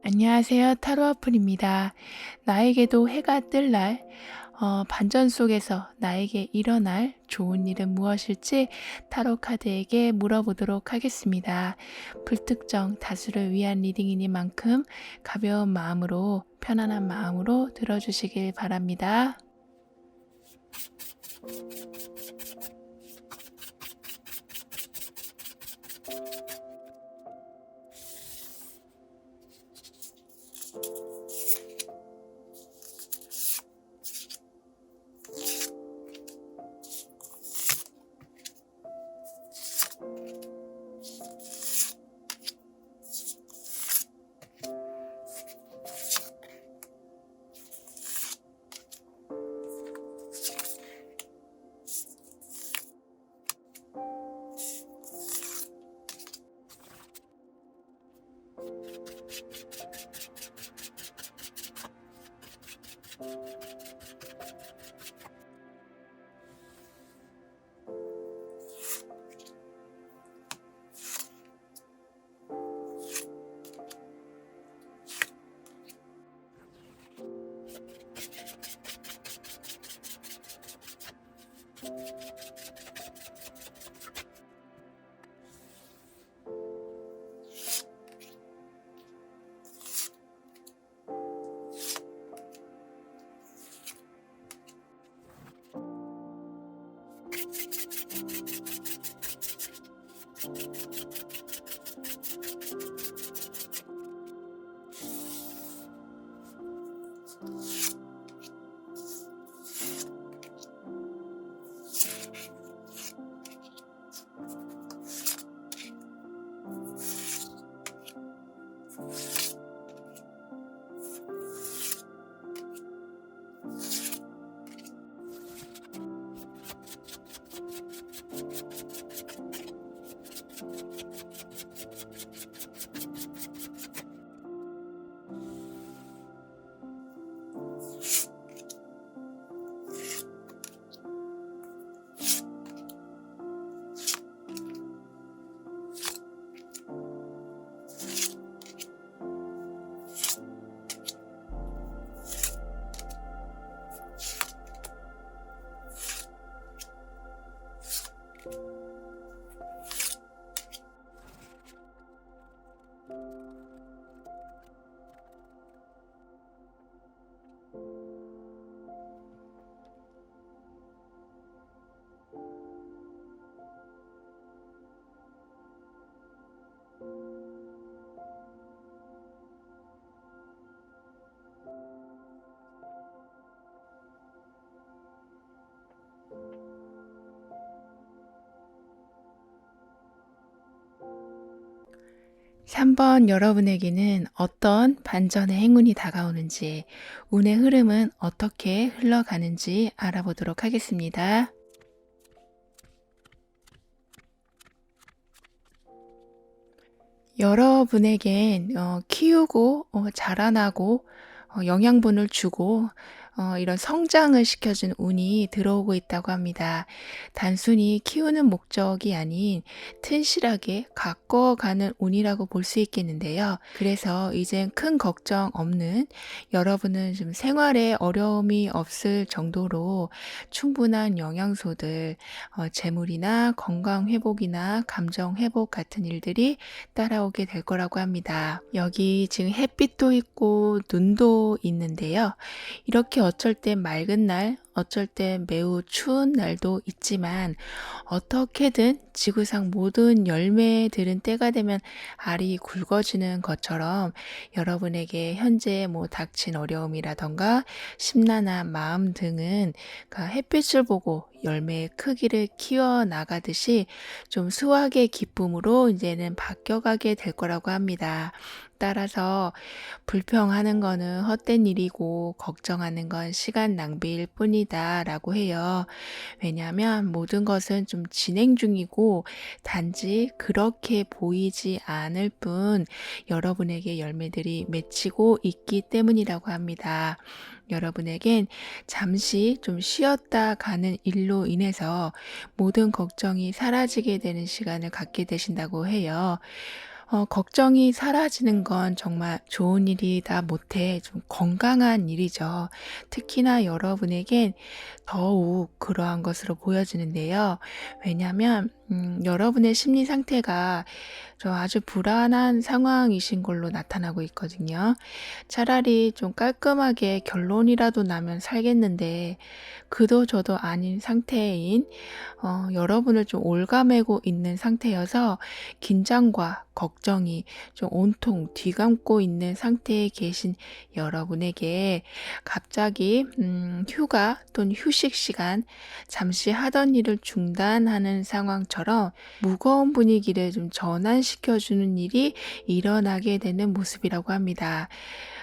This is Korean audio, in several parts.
안녕하세요. 타로아플입니다. 나에게도 해가 뜰 날, 반전 속에서 나에게 일어날 좋은 일은 무엇일지 타로 카드에게 물어보도록 하겠습니다. 불특정 다수를 위한 리딩이니만큼 가벼운 마음으로, 편안한 마음으로 들어주시길 바랍니다. 삼 번 여러분에게는 어떤 반전의 행운이 다가오는지, 운의 흐름은 어떻게 흘러가는지 알아보도록 하겠습니다. 여러분에겐 키우고 자라나고 영양분을 주고 이런 성장을 시켜준 운이 들어오고 있다고 합니다. 단순히 키우는 목적이 아닌 튼실하게 가꿔가는 운이라고 볼 수 있겠는데요. 그래서 이젠 큰 걱정 없는, 여러분은 좀 생활에 어려움이 없을 정도로 충분한 영양소들, 재물이나 건강 회복이나 감정 회복 같은 일들이 따라오게 될 거라고 합니다. 여기 지금 햇빛도 있고 눈도 있는데요. 이렇게 어쩔 땐 맑은 날, 어쩔 땐 매우 추운 날도 있지만 어떻게든 지구상 모든 열매들은 때가 되면 알이 굵어지는 것처럼 여러분에게 현재 닥친 어려움이라던가 심란한 마음 등은 햇빛을 보고 열매의 크기를 키워 나가듯이 좀 수확의 기쁨으로 이제는 바뀌어가게 될 거라고 합니다. 따라서 불평하는 거는 헛된 일이고 걱정하는 건 시간 낭비일 뿐이다 라고 해요. 왜냐하면 모든 것은 좀 진행 중이고 단지 그렇게 보이지 않을 뿐 여러분에게 열매들이 맺히고 있기 때문이라고 합니다. 여러분에겐 잠시 좀 쉬었다 가는 일로 인해서 모든 걱정이 사라지게 되는 시간을 갖게 되신다고 해요. 걱정이 사라지는 건 정말 좋은 일이다 못해 좀 건강한 일이죠. 특히나 여러분에겐 더욱 그러한 것으로 보여지는데요. 왜냐하면 여러분의 심리 상태가 좀 아주 불안한 상황이신 걸로 나타나고 있거든요. 차라리 좀 깔끔하게 결론이라도 나면 살겠는데 그도 저도 아닌 상태인 여러분을 좀 옭아매고 있는 상태여서 긴장과 걱정이 좀 온통 뒤감고 있는 상태에 계신 여러분에게 갑자기 휴가 또는 휴식 시간, 잠시 하던 일을 중단하는 상황처럼 무거운 분위기를 좀 전환시켜 주는 일이 일어나게 되는 모습이라고 합니다.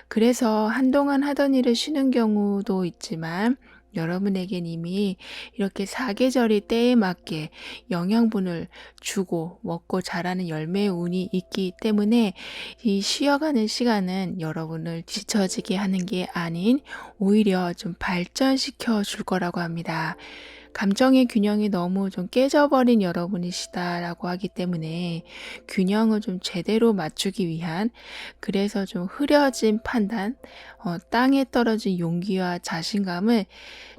그래서 한동안 하던 일을 쉬는 경우도 있지만 여러분에겐 이미 이렇게 사계절의 때에 맞게 영양분을 주고 먹고 자라는 열매의 운이 있기 때문에 이 쉬어가는 시간은 여러분을 지쳐지게 하는 게 아닌 오히려 좀 발전시켜 줄 거라고 합니다. 감정의 균형이 너무 좀 깨져버린 여러분이시다라고 하기 때문에 균형을 좀 제대로 맞추기 위한, 그래서 좀 흐려진 판단, 땅에 떨어진 용기와 자신감을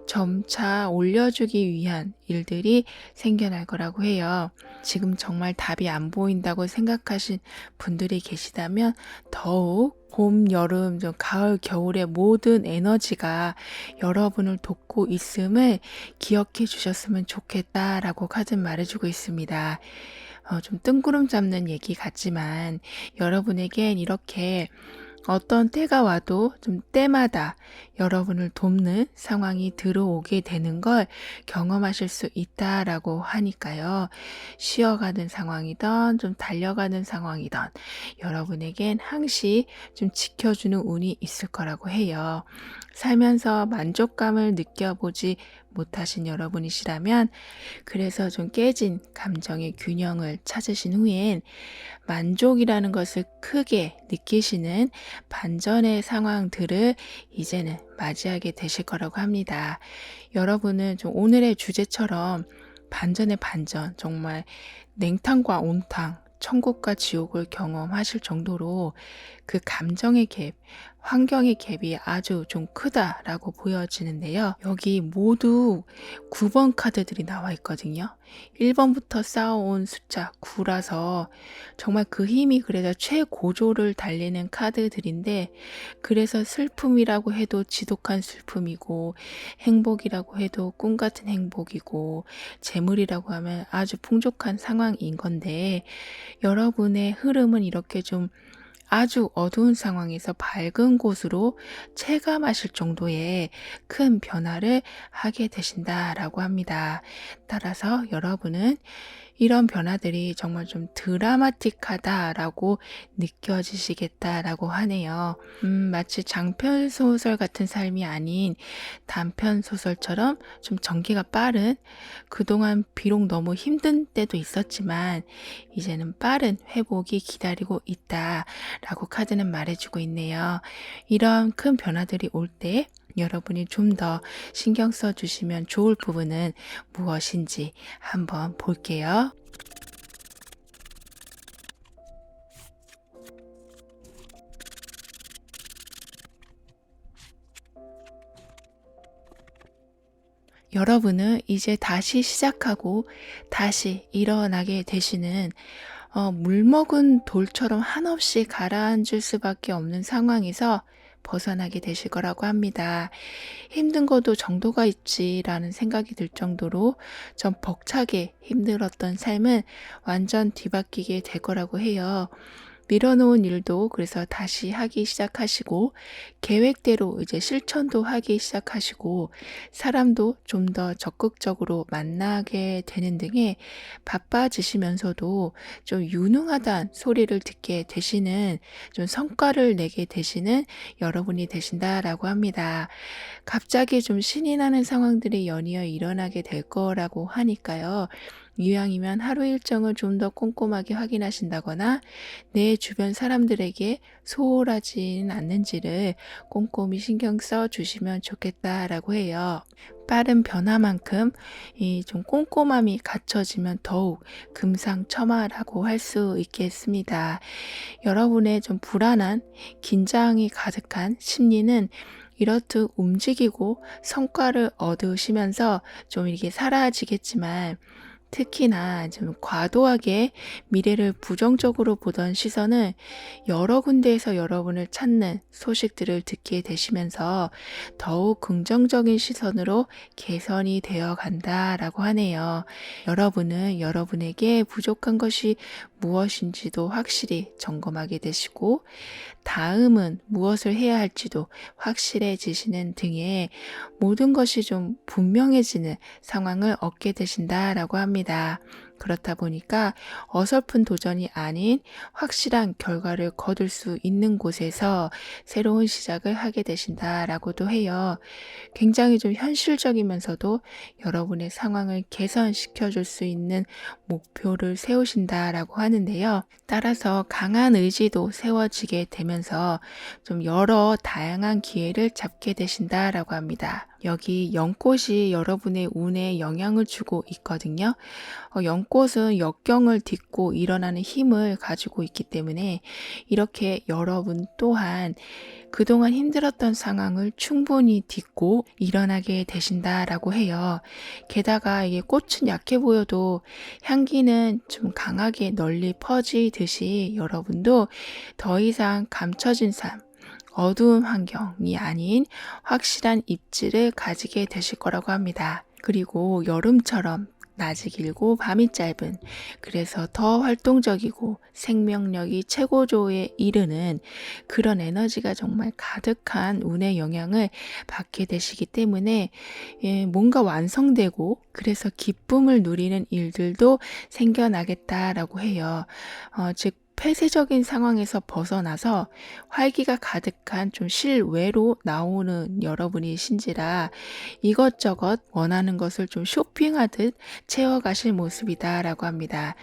점차 올려주기 위한 일들이 생겨날 거라고 해요. 지금 정말 답이 안 보인다고 생각하신 분들이 계시다면 더욱 봄, 여름, 좀 가을, 겨울의 모든 에너지가 여러분을 돕고 있음을 기억해 주셨으면 좋겠다라고 카드는 말해주고 있습니다. 좀 뜬구름 잡는 얘기 같지만 여러분에겐 이렇게 어떤 때가 와도 좀 때마다 여러분을 돕는 상황이 들어오게 되는 걸 경험하실 수 있다라고 하니까요. 쉬어가는 상황이든 좀 달려가는 상황이든 여러분에겐 항시 좀 지켜주는 운이 있을 거라고 해요. 살면서 만족감을 느껴보지 못하신 여러분이시라면, 그래서 좀 깨진 감정의 균형을 찾으신 후엔 만족이라는 것을 크게 느끼시는 반전의 상황들을 이제는 맞이하게 되실 거라고 합니다. 여러분은 좀 오늘의 주제처럼 반전의 반전, 정말 냉탕과 온탕, 천국과 지옥을 경험하실 정도로 그 감정의 갭, 환경의 갭이 아주 좀 크다라고 보여지는데요. 여기 모두 9번 카드들이 나와 있거든요. 1번부터 쌓아온 숫자 9라서 정말 그 힘이 그래서 최고조를 달리는 카드들인데, 그래서 슬픔이라고 해도 지독한 슬픔이고, 행복이라고 해도 꿈 같은 행복이고, 재물이라고 하면 아주 풍족한 상황인 건데, 여러분의 흐름은 이렇게 좀 아주 어두운 상황에서 밝은 곳으로 체감하실 정도의 큰 변화를 하게 되신다라고 합니다. 따라서 여러분은 이런 변화들이 정말 좀 드라마틱하다라고 느껴지시겠다라고 하네요. 마치 장편 소설 같은 삶이 아닌 단편 소설처럼 좀 전개가 빠른, 그동안 비록 너무 힘든 때도 있었지만 이제는 빠른 회복이 기다리고 있다라고 카드는 말해주고 있네요. 이런 큰 변화들이 올 때 여러분이 좀 더 신경 써 주시면 좋을 부분은 무엇인지 한번 볼게요. 여러분은 이제 다시 시작하고 다시 일어나게 되시는, 물 먹은 돌처럼 한없이 가라앉을 수밖에 없는 상황에서 벗어나게 되실 거라고 합니다. 힘든 것도 정도가 있지라는 생각이 들 정도로 좀 벅차게 힘들었던 삶은 완전 뒤바뀌게 될 거라고 해요. 밀어놓은 일도 그래서 다시 하기 시작하시고, 계획대로 이제 실천도 하기 시작하시고, 사람도 좀 더 적극적으로 만나게 되는 등의 바빠지시면서도 좀 유능하다는 소리를 듣게 되시는, 좀 성과를 내게 되시는 여러분이 되신다라고 합니다. 갑자기 좀 신이 나는 상황들이 연이어 일어나게 될 거라고 하니까요. 이왕이면 하루 일정을 좀 더 꼼꼼하게 확인하신다거나 내 주변 사람들에게 소홀하지는 않는지를 꼼꼼히 신경 써 주시면 좋겠다라고 해요. 빠른 변화만큼 이 좀 꼼꼼함이 갖춰지면 더욱 금상첨화라고 할 수 있겠습니다. 여러분의 좀 불안한 긴장이 가득한 심리는 이렇듯 움직이고 성과를 얻으시면서 좀 이렇게 사라지겠지만, 특히나 좀 과도하게 미래를 부정적으로 보던 시선은 여러 군데에서 여러분을 찾는 소식들을 듣게 되시면서 더욱 긍정적인 시선으로 개선이 되어 간다라고 하네요. 여러분은 여러분에게 부족한 것이 무엇인지도 확실히 점검하게 되시고, 다음은 무엇을 해야 할지도 확실해지시는 등의 모든 것이 좀 분명해지는 상황을 얻게 되신다라고 합니다. 그렇다 보니까 어설픈 도전이 아닌 확실한 결과를 거둘 수 있는 곳에서 새로운 시작을 하게 되신다라고도 해요. 굉장히 좀 현실적이면서도 여러분의 상황을 개선시켜 줄 수 있는 목표를 세우신다라고 하는데요. 따라서 강한 의지도 세워지게 되면서 좀 여러 다양한 기회를 잡게 되신다라고 합니다. 여기 연꽃이 여러분의 운에 영향을 주고 있거든요. 연꽃은 역경을 딛고 일어나는 힘을 가지고 있기 때문에 이렇게 여러분 또한 그동안 힘들었던 상황을 충분히 딛고 일어나게 되신다라고 해요. 게다가 이게 꽃은 약해 보여도 향기는 좀 강하게 널리 퍼지듯이 여러분도 더 이상 감춰진 삶, 어두운 환경이 아닌 확실한 입지를 가지게 되실 거라고 합니다. 그리고 여름처럼 낮이 길고 밤이 짧은, 그래서 더 활동적이고 생명력이 최고조에 이르는 그런 에너지가 정말 가득한 운의 영향을 받게 되시기 때문에 뭔가 완성되고 그래서 기쁨을 누리는 일들도 생겨나겠다라고 해요. 즉 폐쇄적인 상황에서 벗어나서 활기가 가득한 좀 실외로 나오는 여러분이신지라 이것저것 원하는 것을 좀 쇼핑하듯 채워가실 모습이다라고 합니다.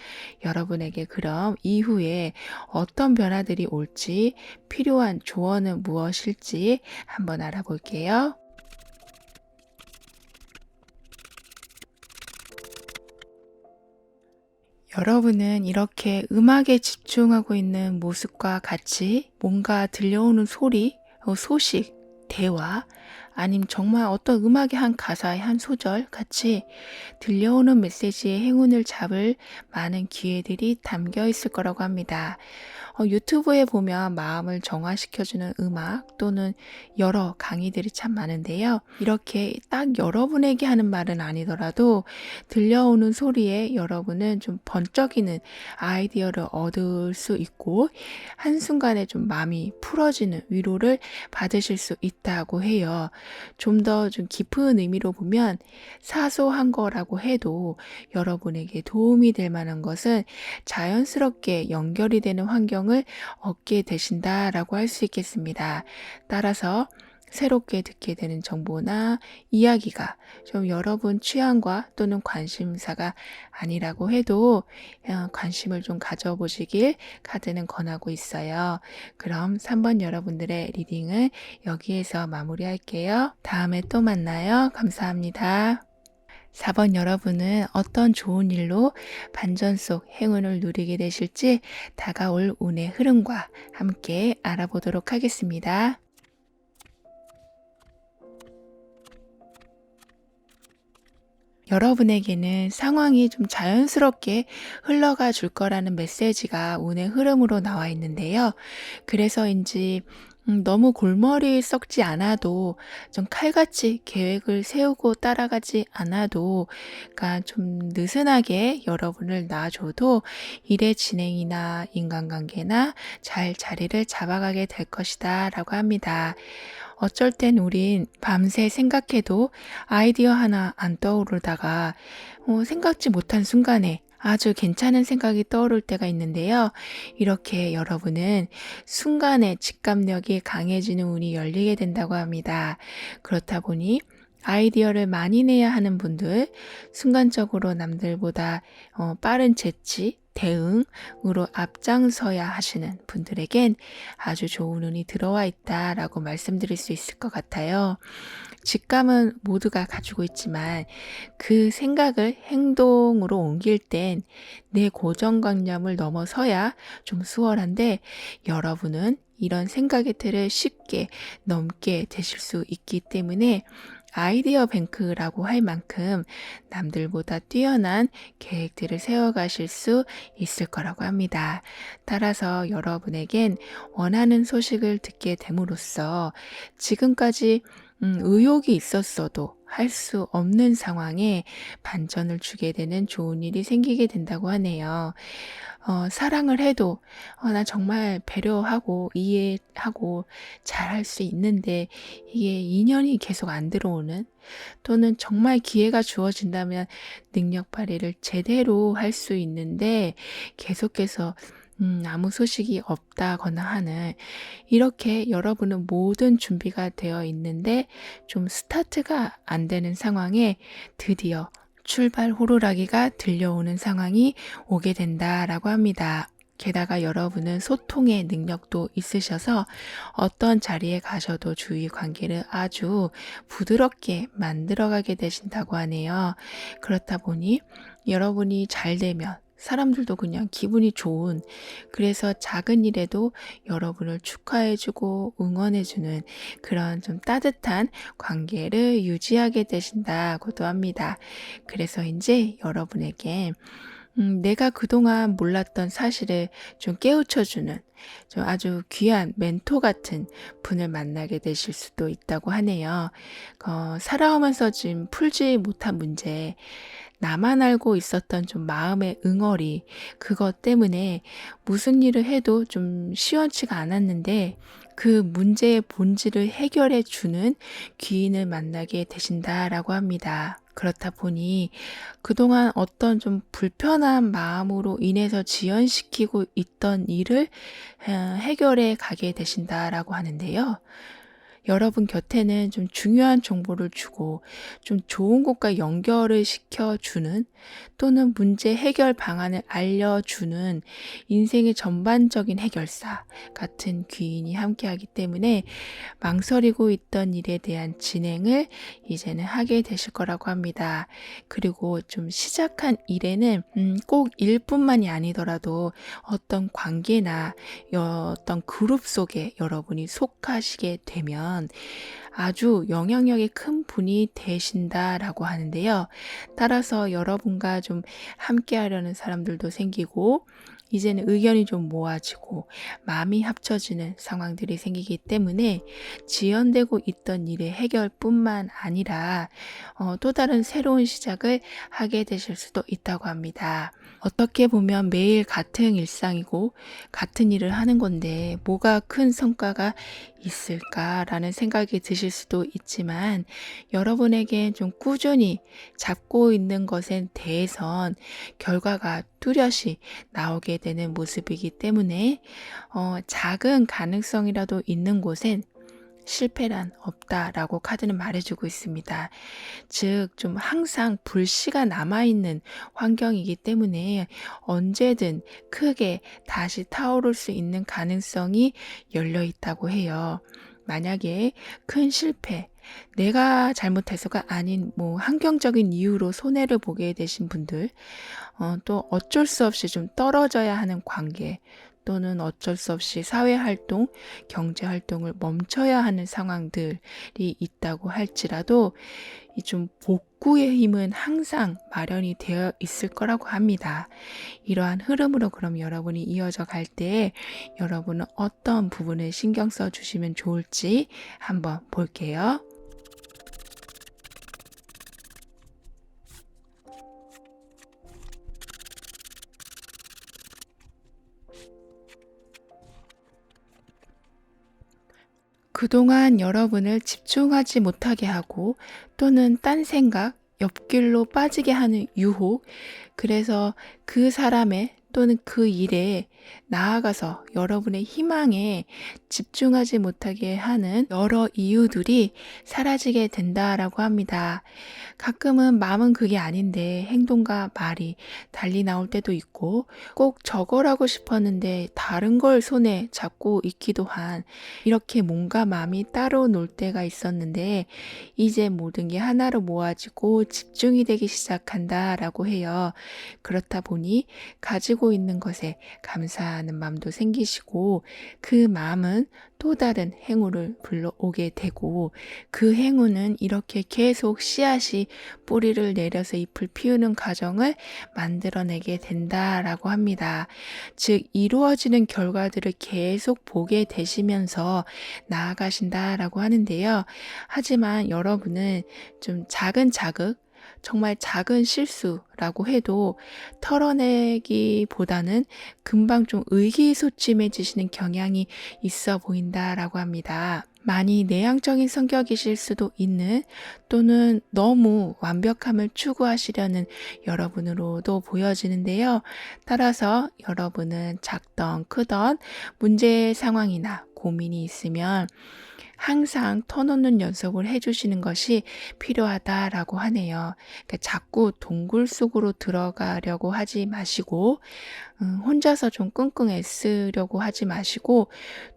여러분에게 그럼 이후에 어떤 변화들이 올지, 필요한 조언은 무엇일지 한번 알아볼게요. 여러분은 이렇게 음악에 집중하고 있는 모습과 같이 뭔가 들려오는 소리, 소식, 대화, 아님 정말 어떤 음악의 한 가사의 한 소절 같이 들려오는 메시지의 행운을 잡을 많은 기회들이 담겨 있을 거라고 합니다. 유튜브에 보면 마음을 정화시켜주는 음악 또는 여러 강의들이 참 많은데요. 이렇게 딱 여러분에게 하는 말은 아니더라도 들려오는 소리에 여러분은 좀 번쩍이는 아이디어를 얻을 수 있고 한순간에 좀 마음이 풀어지는 위로를 받으실 수 있다고 해요. 좀 더 좀 깊은 의미로 보면 사소한 거라고 해도 여러분에게 도움이 될 만한 것은 자연스럽게 연결이 되는 환경을 얻게 되신다라고 할 수 있겠습니다. 따라서 새롭게 듣게 되는 정보나 이야기가 좀 여러분 취향과 또는 관심사가 아니라고 해도 관심을 좀 가져보시길 카드는 권하고 있어요. 그럼 3번 여러분들의 리딩을 여기에서 마무리할게요. 다음에 또 만나요. 감사합니다. 4번 여러분은 어떤 좋은 일로 반전 속 행운을 누리게 되실지 다가올 운의 흐름과 함께 알아보도록 하겠습니다. 여러분에게는 상황이 좀 자연스럽게 흘러가 줄 거라는 메시지가 운의 흐름으로 나와 있는데요. 그래서인지 너무 골머리 썩지 않아도 좀 칼같이 계획을 세우고 따라가지 않아도 그러니까 좀 느슨하게 여러분을 놔줘도 일의 진행이나 인간관계나 잘 자리를 잡아가게 될 것이다 라고 합니다. 어쩔 땐 우린 밤새 생각해도 아이디어 하나 안 떠오르다가 생각지 못한 순간에 아주 괜찮은 생각이 떠오를 때가 있는데요. 이렇게 여러분은 순간에 직감력이 강해지는 운이 열리게 된다고 합니다. 그렇다 보니 아이디어를 많이 내야 하는 분들, 순간적으로 남들보다 빠른 재치, 대응으로 앞장서야 하시는 분들에겐 아주 좋은 운이 들어와 있다라고 말씀드릴 수 있을 것 같아요. 직감은 모두가 가지고 있지만 그 생각을 행동으로 옮길 땐 내 고정관념을 넘어서야 좀 수월한데, 여러분은 이런 생각의 틀을 쉽게 넘게 되실 수 있기 때문에 아이디어 뱅크라고 할 만큼 남들보다 뛰어난 계획들을 세워가실 수 있을 거라고 합니다. 따라서 여러분에겐 원하는 소식을 듣게 됨으로써 지금까지 의욕이 있었어도 할 수 없는 상황에 반전을 주게 되는 좋은 일이 생기게 된다고 하네요. 사랑을 해도 나 정말 배려하고 이해하고 잘할 수 있는데 이게 인연이 계속 안 들어오는, 또는 정말 기회가 주어진다면 능력 발휘를 제대로 할 수 있는데 계속해서 아무 소식이 없다거나 하는, 이렇게 여러분은 모든 준비가 되어 있는데 좀 스타트가 안 되는 상황에 드디어 출발 호루라기가 들려오는 상황이 오게 된다라고 합니다. 게다가 여러분은 소통의 능력도 있으셔서 어떤 자리에 가셔도 주위 관계를 아주 부드럽게 만들어가게 되신다고 하네요. 그렇다 보니 여러분이 잘 되면 사람들도 그냥 기분이 좋은, 그래서 작은 일에도 여러분을 축하해주고 응원해주는 그런 좀 따뜻한 관계를 유지하게 되신다고도 합니다. 그래서 이제 여러분에게 내가 그동안 몰랐던 사실을 좀 깨우쳐주는 좀 아주 귀한 멘토 같은 분을 만나게 되실 수도 있다고 하네요. 살아오면서 지금 풀지 못한 문제, 나만 알고 있었던 좀 마음의 응어리, 그것 때문에 무슨 일을 해도 좀 시원치가 않았는데 그 문제의 본질을 해결해 주는 귀인을 만나게 되신다라고 합니다. 그렇다 보니 그동안 어떤 좀 불편한 마음으로 인해서 지연시키고 있던 일을 해결해 가게 되신다라고 하는데요. 여러분 곁에는 좀 중요한 정보를 주고 좀 좋은 곳과 연결을 시켜주는, 또는 문제 해결 방안을 알려주는 인생의 전반적인 해결사 같은 귀인이 함께하기 때문에 망설이고 있던 일에 대한 진행을 이제는 하게 되실 거라고 합니다. 그리고 좀 시작한 일에는 꼭 일뿐만이 아니더라도 어떤 관계나 어떤 그룹 속에 여러분이 속하시게 되면 아주 영향력이 큰 분이 되신다라고 하는데요. 따라서 여러분과 좀 함께 하려는 사람들도 생기고 이제는 의견이 좀 모아지고 마음이 합쳐지는 상황들이 생기기 때문에 지연되고 있던 일의 해결뿐만 아니라 또 다른 새로운 시작을 하게 되실 수도 있다고 합니다. 어떻게 보면 매일 같은 일상이고 같은 일을 하는 건데 뭐가 큰 성과가 있을까라는 생각이 드실 수도 있지만, 여러분에게 좀 꾸준히 잡고 있는 것에 대해선 결과가 뚜렷이 나오게 되는 모습이기 때문에 작은 가능성이라도 있는 곳엔 실패란 없다라고 카드는 말해주고 있습니다. 즉, 좀 항상 불씨가 남아있는 환경이기 때문에 언제든 크게 다시 타오를 수 있는 가능성이 열려 있다고 해요. 만약에 큰 실패, 내가 잘못해서가 아닌 환경적인 이유로 손해를 보게 되신 분들, 또 어쩔 수 없이 좀 떨어져야 하는 관계, 또는 어쩔 수 없이 사회활동, 경제활동을 멈춰야 하는 상황들이 있다고 할지라도 이 좀 복구의 힘은 항상 마련이 되어 있을 거라고 합니다. 이러한 흐름으로 그럼 여러분이 이어져 갈 때 여러분은 어떤 부분을 신경 써 주시면 좋을지 한번 볼게요. 그동안 여러분을 집중하지 못하게 하고, 또는 딴 생각, 옆길로 빠지게 하는 유혹, 그래서 그 사람의 또는 그 일에 나아가서 여러분의 희망에 집중하지 못하게 하는 여러 이유들이 사라지게 된다라고 합니다. 가끔은 마음은 그게 아닌데 행동과 말이 달리 나올 때도 있고, 꼭 저거라고 싶었는데 다른 걸 손에 잡고 있기도 한, 이렇게 몸과 마음이 따로 놀 때가 있었는데 이제 모든 게 하나로 모아지고 집중이 되기 시작한다라고 해요. 그렇다 보니 가지고 있는 것에 감사하는 마음도 생기시고, 그 마음은 또 다른 행운을 불러오게 되고, 그 행운은 이렇게 계속 씨앗이 뿌리를 내려서 잎을 피우는 과정을 만들어내게 된다라고 합니다. 즉, 이루어지는 결과들을 계속 보게 되시면서 나아가신다라고 하는데요. 하지만 여러분은 좀 작은 자극, 정말 작은 실수라고 해도 털어내기보다는 금방 좀 의기소침해지시는 경향이 있어 보인다라고 합니다. 많이 내향적인 성격이실 수도 있는, 또는 너무 완벽함을 추구하시려는 여러분으로도 보여지는데요. 따라서 여러분은 작던 크던 문제 상황이나 고민이 있으면 항상 터놓는 연습을 해주시는 것이 필요하다라고 하네요. 그러니까 자꾸 동굴 속으로 들어가려고 하지 마시고, 혼자서 좀 끙끙 애쓰려고 하지 마시고,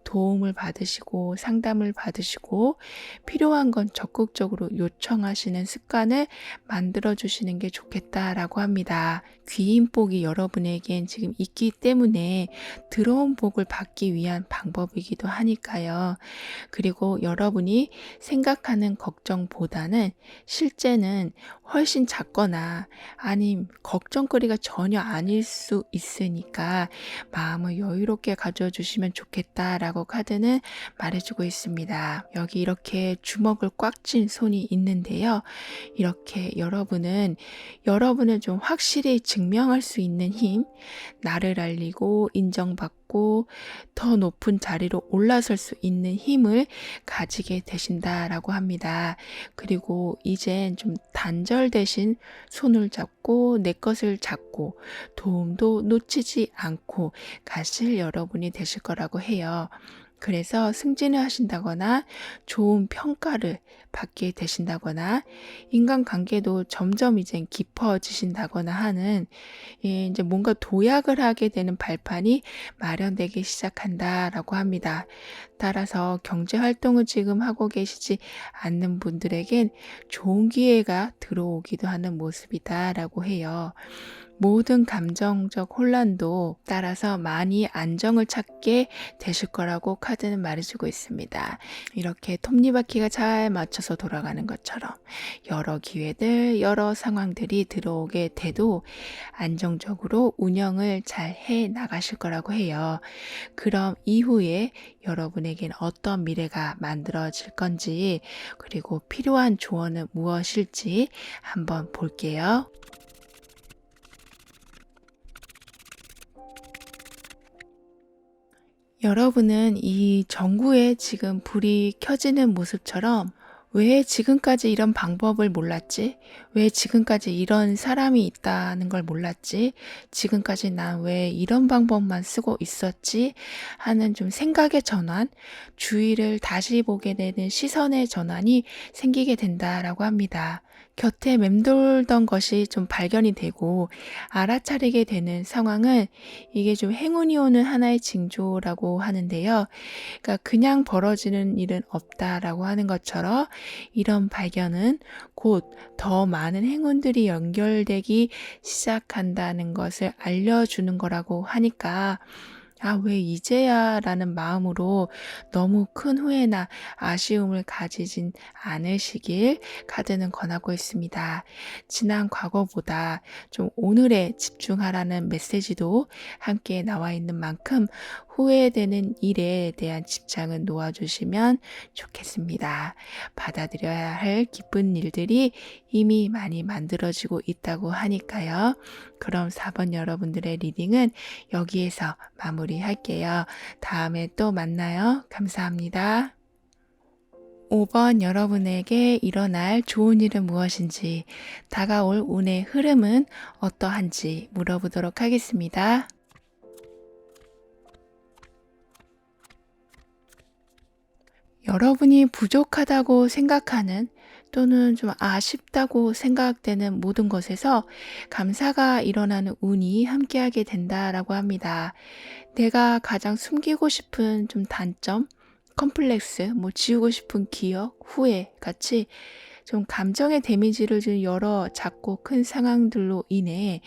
도움을 받으시고 상담을 받으시고 필요한 건 적극적으로 요청하시는 습관을 만들어 주시는 게 좋겠다라고 합니다. 귀인 복이 여러분에겐 지금 있기 때문에 들어온 복을 받기 위한 방법이기도 하니까요. 그리고 여러분이 생각하는 걱정보다는 실제는 훨씬 작거나 아님 걱정거리가 전혀 아닐 수 있으니까 마음을 여유롭게 가져주시면 좋겠다라고 카드는 말해주고 있습니다. 여기 이렇게 주먹을 꽉 쥔 손이 있는데요. 이렇게 여러분을 좀 확실히 증명할 수 있는 힘, 나를 알리고 인정받고 더 높은 자리로 올라설 수 있는 힘을 가지게 되신다라고 합니다. 그리고 이젠 좀 단절 대신 손을 잡고 내 것을 잡고 도움도 놓치지 않고 가실 여러분이 되실 거라고 해요. 그래서 승진을 하신다거나 좋은 평가를 받게 되신다거나 인간관계도 점점 이제 깊어지신다거나 하는, 이제 뭔가 도약을 하게 되는 발판이 마련되기 시작한다라고 합니다. 따라서 경제 활동을 지금 하고 계시지 않는 분들에겐 좋은 기회가 들어오기도 하는 모습이다라고 해요. 모든 감정적 혼란도 따라서 많이 안정을 찾게 되실 거라고 카드는 말해주고 있습니다. 이렇게 톱니바퀴가 잘 맞춰서 돌아가는 것처럼 여러 기회들, 여러 상황들이 들어오게 돼도 안정적으로 운영을 잘 해 나가실 거라고 해요. 그럼 이후에 여러분에겐 어떤 미래가 만들어질 건지, 그리고 필요한 조언은 무엇일지 한번 볼게요. 여러분은 이 전구에 지금 불이 켜지는 모습처럼, 왜 지금까지 이런 방법을 몰랐지? 왜 지금까지 이런 사람이 있다는 걸 몰랐지? 지금까지 난 왜 이런 방법만 쓰고 있었지? 하는 좀 생각의 전환, 주위를 다시 보게 되는 시선의 전환이 생기게 된다라고 합니다. 곁에 맴돌던 것이 좀 발견이 되고 알아차리게 되는 상황은, 이게 좀 행운이 오는 하나의 징조라고 하는데요. 그러니까 그냥 벌어지는 일은 없다라고 하는 것처럼 이런 발견은 곧 더 많은 행운들이 연결되기 시작한다는 것을 알려주는 거라고 하니까, 왜 이제야 라는 마음으로 너무 큰 후회나 아쉬움을 가지진 않으시길 카드는 권하고 있습니다. 지난 과거보다 좀 오늘에 집중하라는 메시지도 함께 나와 있는 만큼 후회되는 일에 대한 집착은 놓아주시면 좋겠습니다. 받아들여야 할 기쁜 일들이 이미 많이 만들어지고 있다고 하니까요. 그럼 4번 여러분들의 리딩은 여기에서 마무리할게요. 다음에 또 만나요. 감사합니다. 5번 여러분에게 일어날 좋은 일은 무엇인지, 다가올 운의 흐름은 어떠한지 물어보도록 하겠습니다. 여러분이 부족하다고 생각하는 또는 좀 아쉽다고 생각되는 모든 것에서 감사가 일어나는 운이 함께하게 된다라고 합니다. 내가 가장 숨기고 싶은 좀 단점, 컴플렉스, 지우고 싶은 기억, 후회 같이 좀 감정의 데미지를 준 여러 작고 큰 상황들로 인해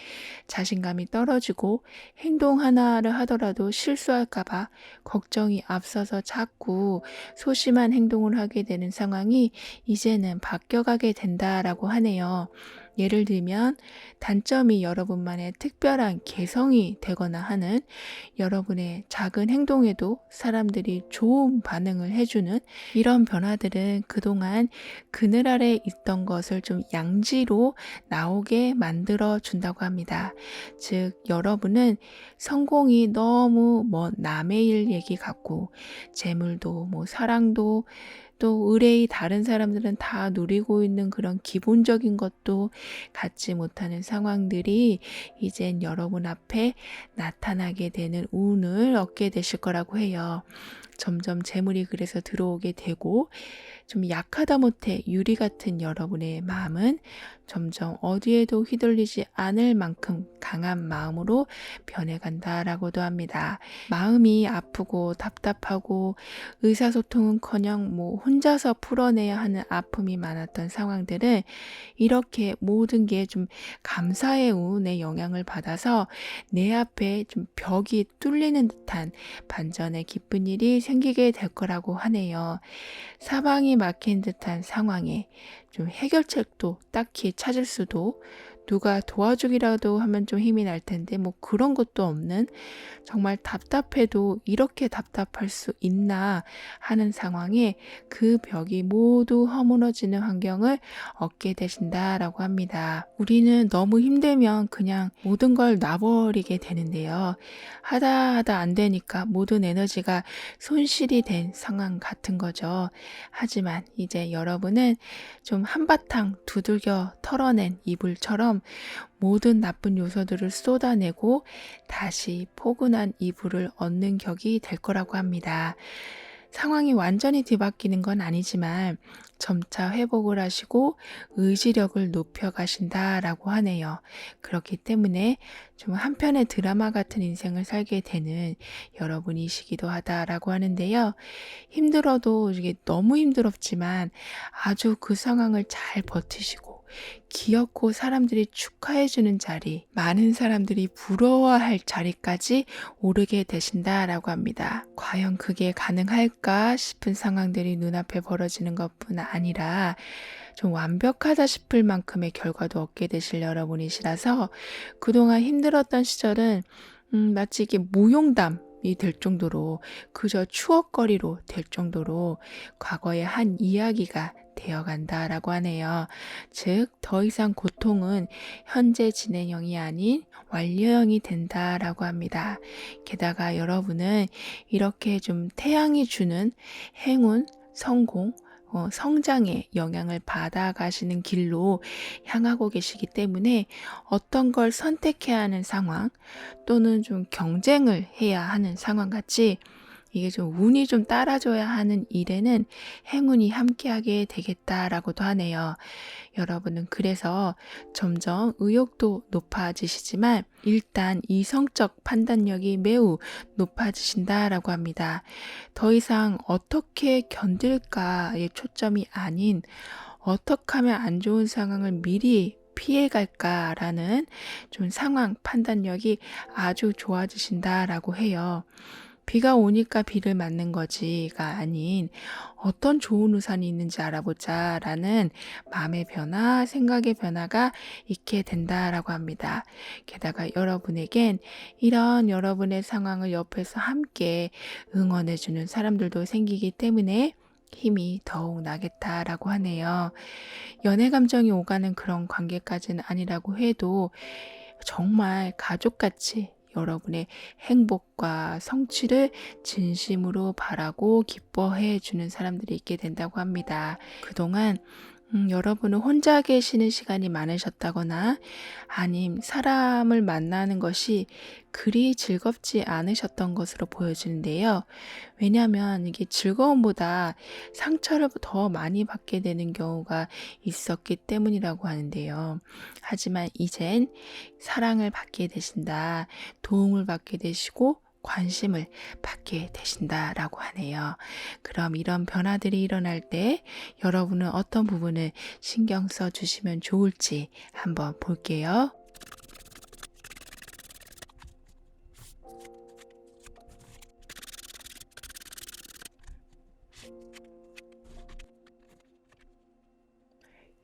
자신감이 떨어지고 행동 하나를 하더라도 실수할까봐 걱정이 앞서서 자꾸 소심한 행동을 하게 되는 상황이 이제는 바뀌어가게 된다라고 하네요. 예를 들면 단점이 여러분만의 특별한 개성이 되거나 하는 여러분의 작은 행동에도 사람들이 좋은 반응을 해주는 이런 변화들은 그동안 그늘 아래 있던 것을 좀 양지로 나오게 만들어 준다고 합니다. 즉 여러분은 성공이 너무 남의 일 얘기 같고 재물도 사랑도 또 의뢰의 다른 사람들은 다 누리고 있는 그런 기본적인 것도 갖지 못하는 상황들이 이젠 여러분 앞에 나타나게 되는 운을 얻게 되실 거라고 해요. 점점 재물이 그래서 들어오게 되고 좀 약하다 못해 유리 같은 여러분의 마음은 점점 어디에도 휘둘리지 않을 만큼 강한 마음으로 변해간다라고도 합니다. 마음이 아프고 답답하고 의사소통은커녕 혼자서 풀어내야 하는 아픔이 많았던 상황들은 이렇게 모든 게 좀 감사의 운의 영향을 받아서 내 앞에 좀 벽이 뚫리는 듯한 반전의 기쁜 일이 생기게 될 거라고 하네요. 사방이 막힌 듯한 상황에 좀 해결책도 딱히 찾을 수도 누가 도와주기라도 하면 좀 힘이 날 텐데 그런 것도 없는 정말 답답해도 이렇게 답답할 수 있나 하는 상황에 그 벽이 모두 허물어지는 환경을 얻게 되신다라고 합니다. 우리는 너무 힘들면 그냥 모든 걸 놔버리게 되는데요. 하다 안 되니까 모든 에너지가 손실이 된 상황 같은 거죠. 하지만 이제 여러분은 좀 한바탕 두들겨 털어낸 이불처럼 모든 나쁜 요소들을 쏟아내고 다시 포근한 이불을 얻는 격이 될 거라고 합니다. 상황이 완전히 뒤바뀌는 건 아니지만 점차 회복을 하시고 의지력을 높여가신다라고 하네요. 그렇기 때문에 좀 한편의 드라마 같은 인생을 살게 되는 여러분이시기도 하다라고 하는데요. 힘들어도 이게 너무 힘들었지만 아주 그 상황을 잘 버티시고 귀엽고 사람들이 축하해주는 자리, 많은 사람들이 부러워할 자리까지 오르게 되신다라고 합니다. 과연 그게 가능할까 싶은 상황들이 눈앞에 벌어지는 것뿐 아니라 좀 완벽하다 싶을 만큼의 결과도 얻게 되실 여러분이시라서 그동안 힘들었던 시절은 마치 이게 무용담이 될 정도로 그저 추억거리로 될 정도로 과거의 한 이야기가 되어간다라고 하네요. 즉, 더 이상 고통은 현재 진행형이 아닌 완료형이 된다라고 합니다. 게다가 여러분은 이렇게 좀 태양이 주는 행운, 성공, 성장의 영향을 받아가시는 길로 향하고 계시기 때문에 어떤 걸 선택해야 하는 상황 또는 좀 경쟁을 해야 하는 상황 같이 이게 좀 운이 좀 따라줘야 하는 일에는 행운이 함께하게 되겠다라고도 하네요. 여러분은 그래서 점점 의욕도 높아지시지만 일단 이성적 판단력이 매우 높아지신다라고 합니다. 더 이상 어떻게 견딜까의 초점이 아닌 어떻게 하면 안 좋은 상황을 미리 피해갈까라는 좀 상황 판단력이 아주 좋아지신다라고 해요. 비가 오니까 비를 맞는 거지가 아닌 어떤 좋은 우산이 있는지 알아보자 라는 마음의 변화, 생각의 변화가 있게 된다라고 합니다. 게다가 여러분에겐 이런 여러분의 상황을 옆에서 함께 응원해주는 사람들도 생기기 때문에 힘이 더욱 나겠다라고 하네요. 연애 감정이 오가는 그런 관계까지는 아니라고 해도 정말 가족같이 여러분의 행복과 성취를 진심으로 바라고 기뻐해 주는 사람들이 있게 된다고 합니다. 그동안 여러분은 혼자 계시는 시간이 많으셨다거나 아님 사람을 만나는 것이 그리 즐겁지 않으셨던 것으로 보여지는데요. 왜냐하면 이게 즐거움보다 상처를 더 많이 받게 되는 경우가 있었기 때문이라고 하는데요. 하지만 이젠 사랑을 받게 되신다, 도움을 받게 되시고 관심을 받게 되신다라고 하네요. 그럼 이런 변화들이 일어날 때 여러분은 어떤 부분을 신경 써 주시면 좋을지 한번 볼게요.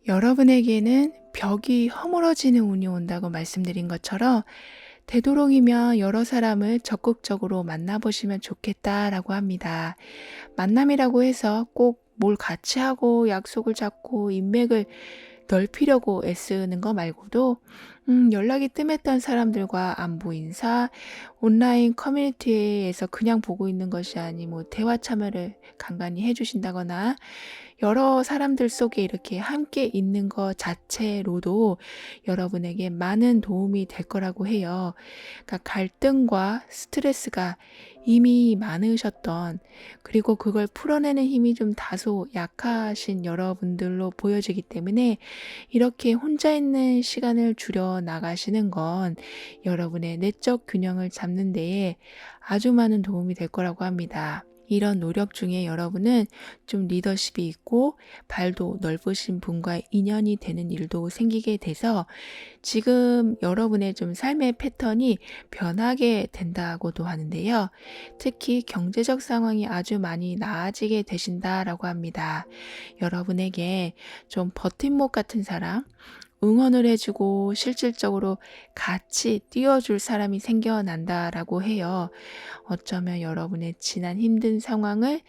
여러분에게는 벽이 허물어지는 운이 온다고 말씀드린 것처럼 되도록이면 여러 사람을 적극적으로 만나보시면 좋겠다라고 합니다. 만남이라고 해서 꼭 뭘 같이 하고 약속을 잡고 인맥을 넓히려고 애쓰는 거 말고도 연락이 뜸했던 사람들과 안부 인사, 온라인 커뮤니티에서 그냥 보고 있는 것이 아니 뭐 대화 참여를 간간히 해주신다거나 여러 사람들 속에 이렇게 함께 있는 것 자체로도 여러분에게 많은 도움이 될 거라고 해요. 그러니까 갈등과 스트레스가 이미 많으셨던, 그리고 그걸 풀어내는 힘이 좀 다소 약하신 여러분들로 보여지기 때문에 이렇게 혼자 있는 시간을 줄여 나가시는 건 여러분의 내적 균형을 잡는 데에 아주 많은 도움이 될 거라고 합니다. 이런 노력 중에 여러분은 좀 리더십이 있고 발도 넓으신 분과 인연이 되는 일도 생기게 돼서 지금 여러분의 좀 삶의 패턴이 변하게 된다고도 하는데요. 특히 경제적 상황이 아주 많이 나아지게 되신다라고 합니다. 여러분에게 좀 버팀목 같은 사람, 응원을 해주고 실질적으로 같이 뛰어줄 사람이 생겨난다라고 해요. 어쩌면 여러분의 지난 힘든 상황을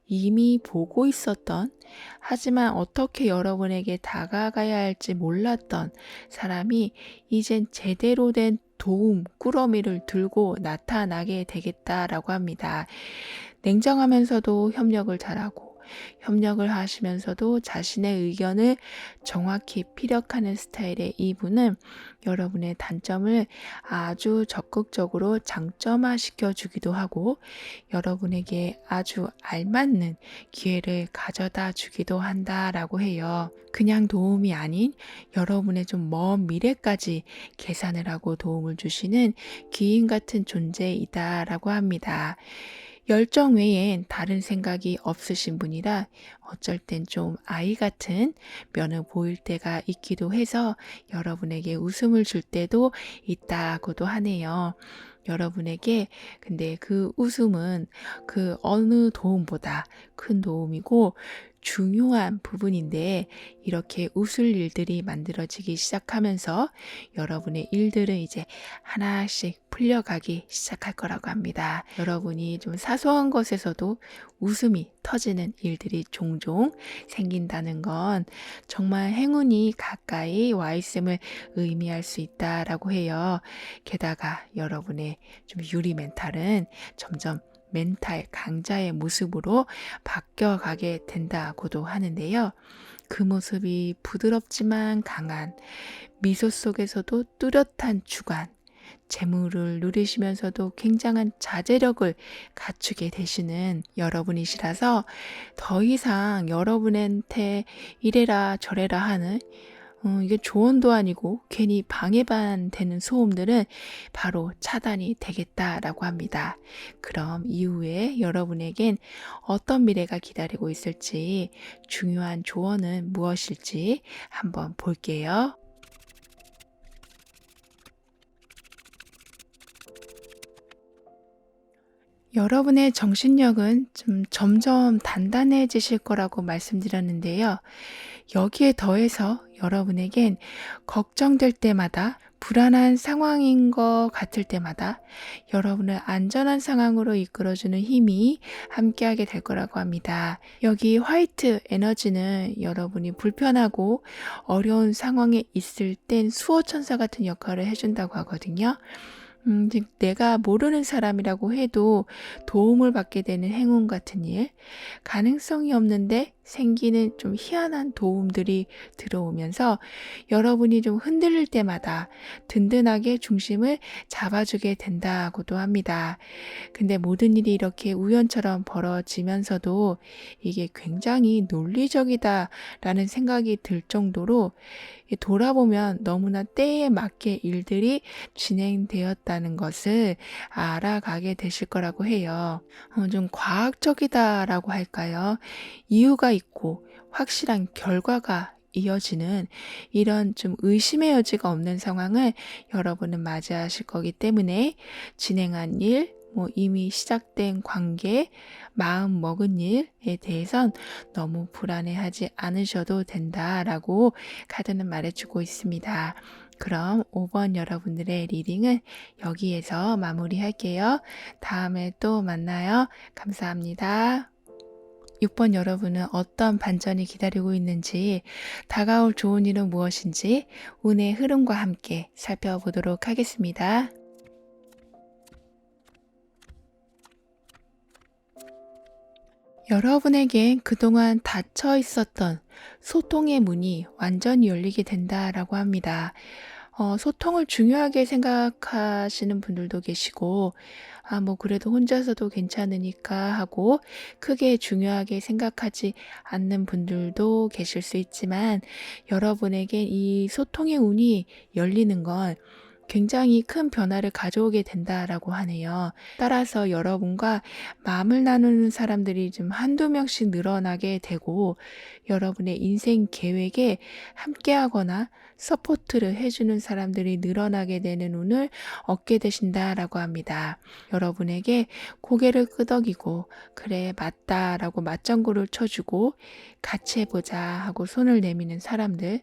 이미 보고 있었던, 하지만 어떻게 여러분에게 다가가야 할지 몰랐던 사람이 이젠 제대로 된 도움, 꾸러미를 들고 나타나게 되겠다라고 합니다. 냉정하면서도 협력을 잘하고 협력을 하시면서도 자신의 의견을 정확히 피력하는 스타일의 이분은 여러분의 단점을 아주 적극적으로 장점화 시켜주기도 하고 여러분에게 아주 알맞는 기회를 가져다 주기도 한다라고 해요. 그냥 도움이 아닌 여러분의 좀 먼 미래까지 계산을 하고 도움을 주시는 귀인 같은 존재이다라고 합니다. 열정 외엔 다른 생각이 없으신 분이라 어쩔 땐 좀 아이 같은 면을 보일 때가 있기도 해서 여러분에게 웃음을 줄 때도 있다고도 하네요. 여러분에게 근데 그 웃음은 그 어느 도움보다 큰 도움이고 중요한 부분인데 이렇게 웃을 일들이 만들어지기 시작하면서 여러분의 일들은 이제 하나씩 풀려가기 시작할 거라고 합니다. 여러분이 좀 사소한 것에서도 웃음이 터지는 일들이 종종 생긴다는 건 정말 행운이 가까이 와 있음을 의미할 수 있다라고 해요. 게다가 여러분의 좀 유리 멘탈은 점점 멘탈 강자의 모습으로 바뀌어가게 된다고도 하는데요. 그 모습이 부드럽지만 강한 미소 속에서도 뚜렷한 주관, 재물을 누리시면서도 굉장한 자제력을 갖추게 되시는 여러분이시라서 더 이상 여러분한테 이래라 저래라 하는 이게 조언도 아니고 괜히 방해반 되는 소음들은 바로 차단이 되겠다라고 합니다. 그럼 이후에 여러분에겐 어떤 미래가 기다리고 있을지, 중요한 조언은 무엇일지 한번 볼게요. 여러분의 정신력은 좀 점점 단단해지실 거라고 말씀드렸는데요. 여기에 더해서 여러분에겐 걱정될 때마다 불안한 상황인 것 같을 때마다 여러분을 안전한 상황으로 이끌어주는 힘이 함께하게 될 거라고 합니다. 여기 화이트 에너지는 여러분이 불편하고 어려운 상황에 있을 땐 수호천사 같은 역할을 해준다고 하거든요. 즉 내가 모르는 사람이라고 해도 도움을 받게 되는 행운 같은 일, 가능성이 없는데 생기는 좀 희한한 도움들이 들어오면서 여러분이 좀 흔들릴 때마다 든든하게 중심을 잡아주게 된다고도 합니다. 근데 모든 일이 이렇게 우연처럼 벌어지면서도 이게 굉장히 논리적이다라는 생각이 들 정도로 돌아보면 너무나 때에 맞게 일들이 진행되었다는 것을 알아가게 되실 거라고 해요. 좀 과학적이다라고 할까요? 이유가 있고 확실한 결과가 이어지는 이런 좀 의심의 여지가 없는 상황을 여러분은 맞이하실 거기 때문에 진행한 일, 이미 시작된 관계, 마음 먹은 일에 대해선 너무 불안해하지 않으셔도 된다라고 카드는 말해주고 있습니다. 그럼 5번 여러분들의 리딩은 여기에서 마무리할게요. 다음에 또 만나요. 감사합니다. 6번 여러분은 어떤 반전이 기다리고 있는지, 다가올 좋은 일은 무엇인지 운의 흐름과 함께 살펴보도록 하겠습니다. 여러분에겐 그동안 닫혀 있었던 소통의 문이 완전히 열리게 된다라고 합니다. 소통을 중요하게 생각하시는 분들도 계시고, 그래도 혼자서도 괜찮으니까 하고 크게 중요하게 생각하지 않는 분들도 계실 수 있지만, 여러분에겐 이 소통의 운이 열리는 건 굉장히 큰 변화를 가져오게 된다라고 하네요. 따라서 여러분과 마음을 나누는 사람들이 좀 한두 명씩 늘어나게 되고, 여러분의 인생 계획에 함께하거나 서포트를 해주는 사람들이 늘어나게 되는 운을 얻게 되신다라고 합니다. 여러분에게 고개를 끄덕이고 그래 맞다라고 맞장구를 쳐주고 같이 해보자 하고 손을 내미는 사람들,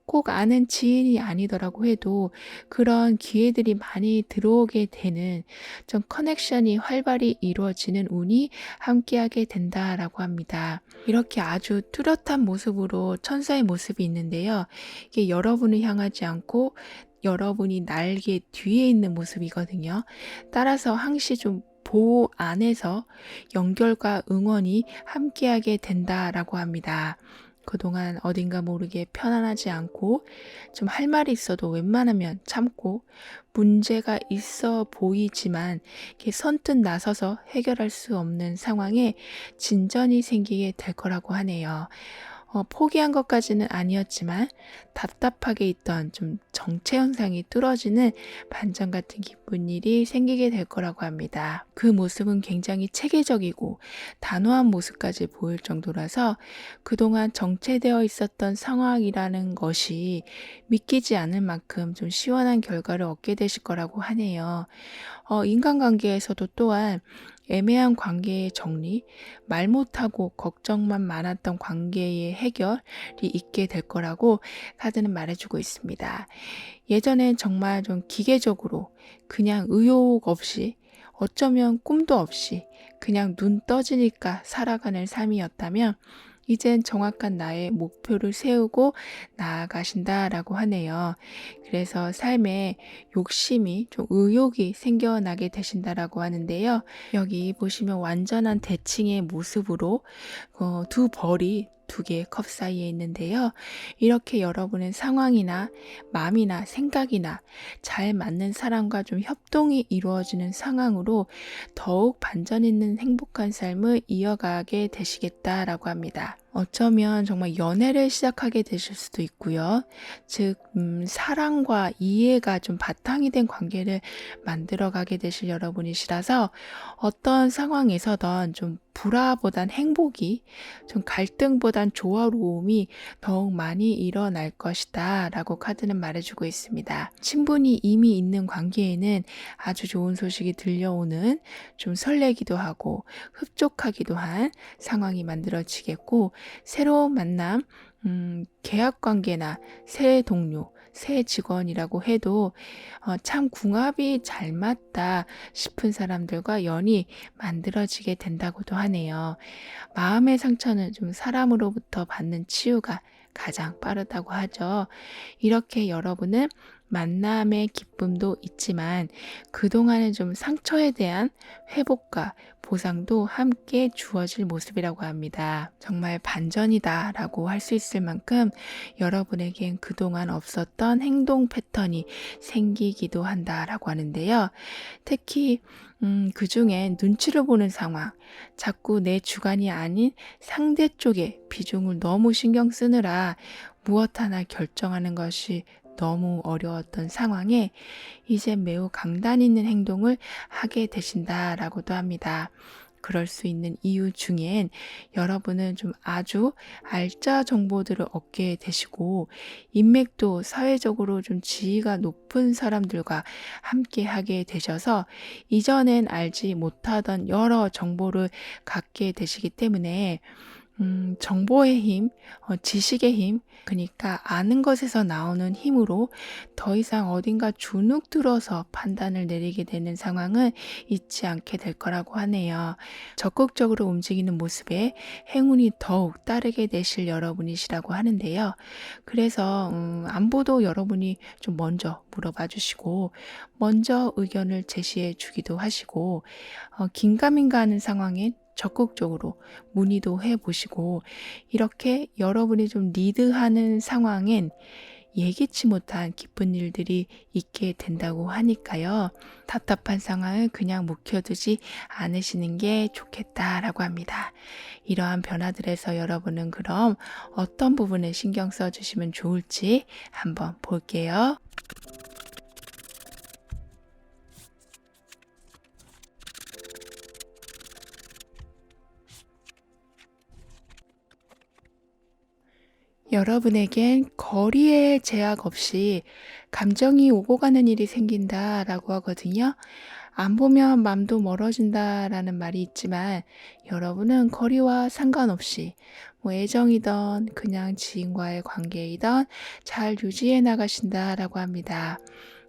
꼭 아는 지인이 아니더라고 해도 그런 기회들이 많이 들어오게 되는 좀 커넥션이 활발히 이루어지는 운이 함께하게 된다라고 합니다. 이렇게 아주 뚜렷한 모습으로 천사의 모습이 있는데요. 이게 여러분을 향하지 않고 여러분이 날개 뒤에 있는 모습이거든요. 따라서 항시 좀 보호 안에서 연결과 응원이 함께하게 된다라고 합니다. 그동안 어딘가 모르게 편안하지 않고 좀 할 말이 있어도 웬만하면 참고 문제가 있어 보이지만 이렇게 선뜻 나서서 해결할 수 없는 상황에 진전이 생기게 될 거라고 하네요. 포기한 것까지는 아니었지만 답답하게 있던 좀 정체 현상이 뚫어지는 반전 같은 기쁜 일이 생기게 될 거라고 합니다. 그 모습은 굉장히 체계적이고 단호한 모습까지 보일 정도라서 그동안 정체되어 있었던 상황이라는 것이 믿기지 않을 만큼 좀 시원한 결과를 얻게 되실 거라고 하네요. 인간관계에서도 또한 애매한 관계의 정리, 말 못하고 걱정만 많았던 관계의 해결이 있게 될 거라고 카드는 말해주고 있습니다. 예전엔 정말 좀 기계적으로 그냥 의욕 없이 어쩌면 꿈도 없이 그냥 눈 떠지니까 살아가는 삶이었다면 이젠 정확한 나의 목표를 세우고 나아가신다라고 하네요. 그래서 삶에 욕심이 좀 의욕이 생겨나게 되신다라고 하는데요. 여기 보시면 완전한 대칭의 모습으로 두 벌이 두 개의 컵 사이에 있는데요. 이렇게 여러분의 상황이나 마음이나 생각이나 잘 맞는 사람과 좀 협동이 이루어지는 상황으로 더욱 반전 있는 행복한 삶을 이어가게 되시겠다라고 합니다. 어쩌면 정말 연애를 시작하게 되실 수도 있고요. 즉, 사랑과 이해가 좀 바탕이 된 관계를 만들어가게 되실 여러분이시라서 어떤 상황에서든 좀 불화보단 행복이, 좀 갈등보단 조화로움이 더욱 많이 일어날 것이다 라고 카드는 말해주고 있습니다. 친분이 이미 있는 관계에는 아주 좋은 소식이 들려오는 좀 설레기도 하고 흡족하기도 한 상황이 만들어지겠고, 새로운 만남, 계약 관계나 새 동료, 새 직원이라고 해도 참 궁합이 잘 맞다 싶은 사람들과 연이 만들어지게 된다고도 하네요. 마음의 상처는 좀 사람으로부터 받는 치유가 가장 빠르다고 하죠. 이렇게 여러분은 만남의 기쁨도 있지만 그동안의 좀 상처에 대한 회복과 보상도 함께 주어질 모습이라고 합니다. 정말 반전이다라고 할 수 있을 만큼 여러분에겐 그동안 없었던 행동 패턴이 생기기도 한다라고 하는데요. 특히 그 중에 눈치를 보는 상황, 자꾸 내 주관이 아닌 상대 쪽에 비중을 너무 신경 쓰느라 무엇 하나 결정하는 것이 너무 어려웠던 상황에 이제 매우 강단 있는 행동을 하게 되신다라고도 합니다. 그럴 수 있는 이유 중엔 여러분은 좀 아주 알짜 정보들을 얻게 되시고 인맥도 사회적으로 좀 지위가 높은 사람들과 함께 하게 되셔서 이전엔 알지 못하던 여러 정보를 갖게 되시기 때문에 정보의 힘, 지식의 힘, 그러니까 아는 것에서 나오는 힘으로 더 이상 어딘가 주눅 들어서 판단을 내리게 되는 상황은 있지 않게 될 거라고 하네요. 적극적으로 움직이는 모습에 행운이 더욱 따르게 되실 여러분이시라고 하는데요. 그래서 안부도 여러분이 좀 먼저 물어봐 주시고 먼저 의견을 제시해 주기도 하시고 긴가민가 하는 상황엔 적극적으로 문의도 해보시고 이렇게 여러분이 좀 리드하는 상황엔 예기치 못한 기쁜 일들이 있게 된다고 하니까요. 답답한 상황을 그냥 묵혀두지 않으시는 게 좋겠다라고 합니다. 이러한 변화들에서 여러분은 그럼 어떤 부분에 신경 써주시면 좋을지 한번 볼게요. 여러분에겐 거리의 제약 없이 감정이 오고 가는 일이 생긴다라고 하거든요. 안 보면 맘도 멀어진다라는 말이 있지만 여러분은 거리와 상관없이 뭐 애정이든 그냥 지인과의 관계이든 잘 유지해 나가신다라고 합니다.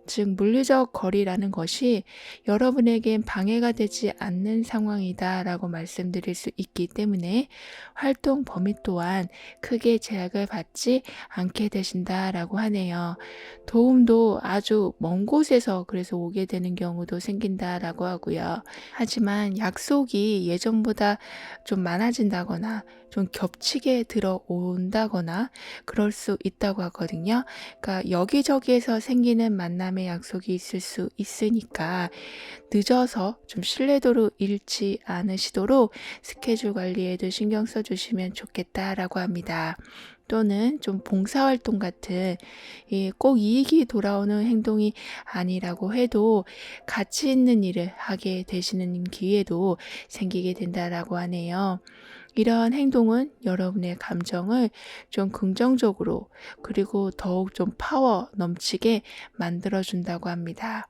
즉 물리적 거리라는 것이 여러분에겐 방해가 되지 않는 상황이다라고 말씀드릴 수 있기 때문에 활동 범위 또한 크게 제약을 받지 않게 되신다라고 하네요. 도움도 아주 먼 곳에서 그래서 오게 되는 경우도 생긴다라고 하고요. 하지만 약속이 예전보다 좀 많아진다거나 좀 겹치게 들어온다거나 그럴 수 있다고 하거든요. 그러니까 여기저기에서 생기는 만남의 약속이 있을 수 있으니까 늦어서 좀 신뢰도를 잃지 않으시도록 스케줄 관리에도 신경 써주시면 좋겠다라고 합니다. 또는 좀 봉사활동 같은 꼭 이익이 돌아오는 행동이 아니라고 해도 가치 있는 일을 하게 되시는 기회도 생기게 된다라고 하네요. 이러한 행동은 여러분의 감정을 좀 긍정적으로 그리고 더욱 좀 파워 넘치게 만들어준다고 합니다.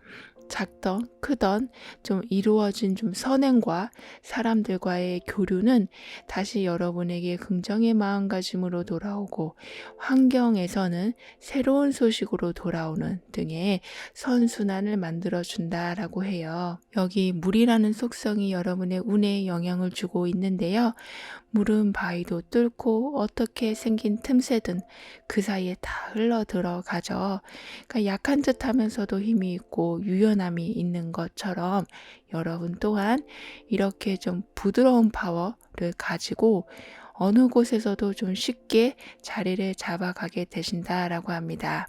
작던 크던 좀 이루어진 좀 선행과 사람들과의 교류는 다시 여러분에게 긍정의 마음가짐으로 돌아오고 환경에서는 새로운 소식으로 돌아오는 등의 선순환을 만들어준다라고 해요. 여기 물이라는 속성이 여러분의 운에 영향을 주고 있는데요. 물은 바위도 뚫고 어떻게 생긴 틈새든 그 사이에 다 흘러 들어가죠. 그러니까 약한 듯 하면서도 힘이 있고 유연함이 있는 것처럼 여러분 또한 이렇게 좀 부드러운 파워를 가지고 어느 곳에서도 좀 쉽게 자리를 잡아가게 되신다라고 합니다.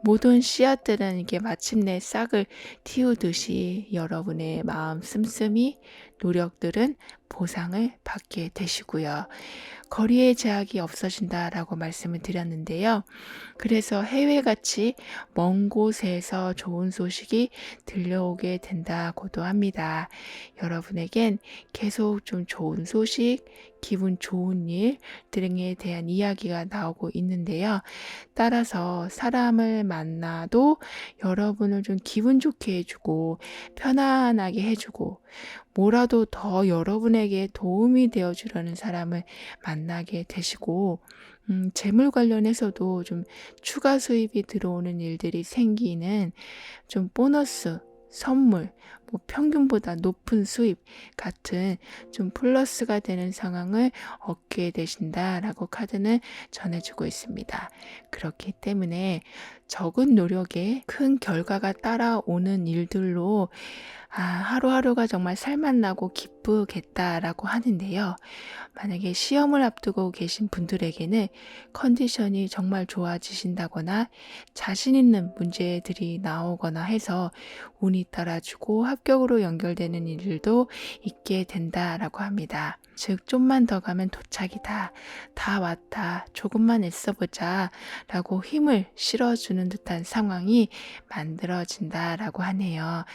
모든 씨앗들은 이게 마침내 싹을 틔우듯이 여러분의 마음 씀씀이 노력들은 보상을 받게 되시고요. 거리의 제약이 없어진다라고 말씀을 드렸는데요. 그래서 해외같이 먼 곳에서 좋은 소식이 들려오게 된다고도 합니다. 여러분에겐 계속 좀 좋은 소식, 기분 좋은 일 등에 대한 이야기가 나오고 있는데요. 따라서 사람을 만나도 여러분을 좀 기분 좋게 해주고 편안하게 해주고 뭐라도 더 여러분에게 도움이 되어주려는 사람을 만나게 되시고 재물 관련해서도 좀 추가 수입이 들어오는 일들이 생기는 좀 보너스, 선물, 뭐 평균보다 높은 수입 같은 좀 플러스가 되는 상황을 얻게 되신다라고 카드는 전해주고 있습니다. 그렇기 때문에 적은 노력에 큰 결과가 따라오는 일들로 하루하루가 정말 살맛나고 기쁘겠다라고 하는데요. 만약에 시험을 앞두고 계신 분들에게는 컨디션이 정말 좋아지신다거나 자신 있는 문제들이 나오거나 해서 운이 따라주고 합격으로 연결되는 일들도 있게 된다라고 합니다. 즉, 좀만 더 가면 도착이다. 다 왔다. 조금만 애써보자. 라고 힘을 실어주는 듯한 상황이 만들어진다라고 하네요.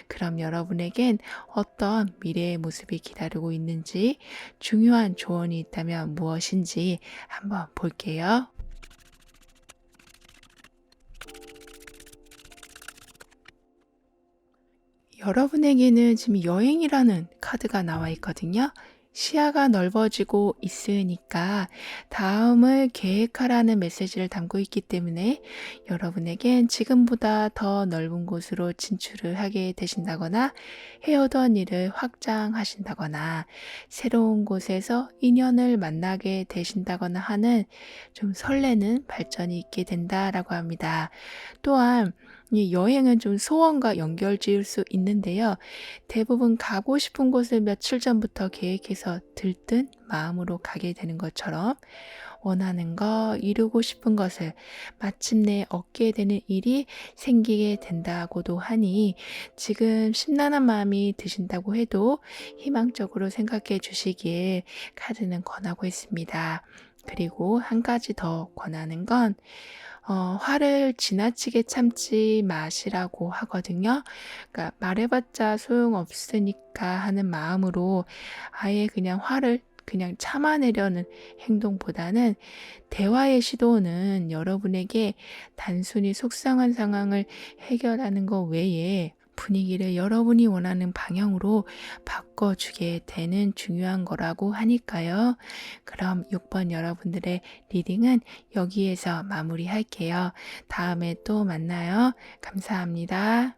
그럼 여러분에겐 어떤 미래의 모습이 기다리고 있는지, 중요한 조언이 있다면 무엇인지 한번 볼게요. 여러분에게는 지금 여행이라는 카드가 나와 있거든요. 시야가 넓어지고 있으니까 다음을 계획하라는 메시지를 담고 있기 때문에 여러분에겐 지금보다 더 넓은 곳으로 진출을 하게 되신다거나 해오던 일을 확장하신다거나 새로운 곳에서 인연을 만나게 되신다거나 하는 좀 설레는 발전이 있게 된다라고 합니다. 또한 이 여행은 좀 소원과 연결 지을 수 있는데요. 대부분 가고 싶은 곳을 며칠 전부터 계획해서 들뜬 마음으로 가게 되는 것처럼 원하는 거, 이루고 싶은 것을 마침내 얻게 되는 일이 생기게 된다고도 하니 지금 심란한 마음이 드신다고 해도 희망적으로 생각해 주시길 카드는 권하고 있습니다. 그리고 한 가지 더 권하는 건 화를 지나치게 참지 마시라고 하거든요. 그러니까 말해봤자 소용없으니까 하는 마음으로 아예 그냥 화를 그냥 참아내려는 행동보다는 대화의 시도는 여러분에게 단순히 속상한 상황을 해결하는 것 외에 분위기를 여러분이 원하는 방향으로 바꿔주게 되는 중요한 거라고 하니까요. 그럼 6번 여러분들의 리딩은 여기에서 마무리할게요. 다음에 또 만나요. 감사합니다.